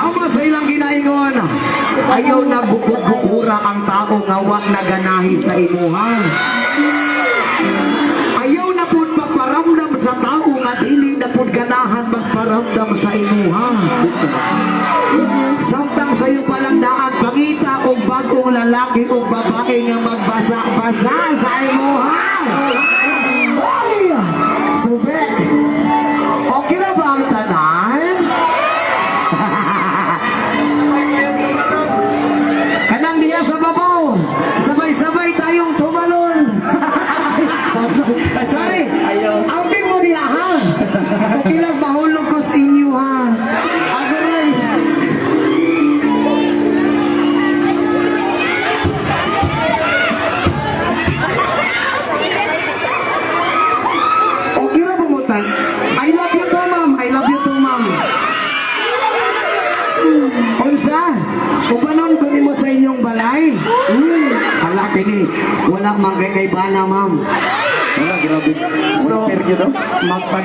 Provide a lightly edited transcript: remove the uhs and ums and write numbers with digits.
Sama sa ilang ginaingon. Ayaw na bukod-bukura ang tao nga wa naganahi sa imuha. Ayaw na pud magparamdam sa tao nga dili na pud ganahan magparamdam sa imuha. Samtang sayo palang daan pangita og bagong lalaki o babae nga magbasa-basa sa imuha. Ay! Subek! Okay na ba ang tanan? Kanang diya sa babaw. Sabay-sabay tayong tumalon. Sorry. Outing mo niya ha. Okay lang mahulog ko sa inyo ha. Agoy. Okay na bumutan. I love you to ma'am. I love you to ma'am. Unsa? Upanon ko mo sa inyong balay. Hala kini. Wala manggay kay bana ma'am. Wala, grabe. So, Wala, pero yun, no? magpag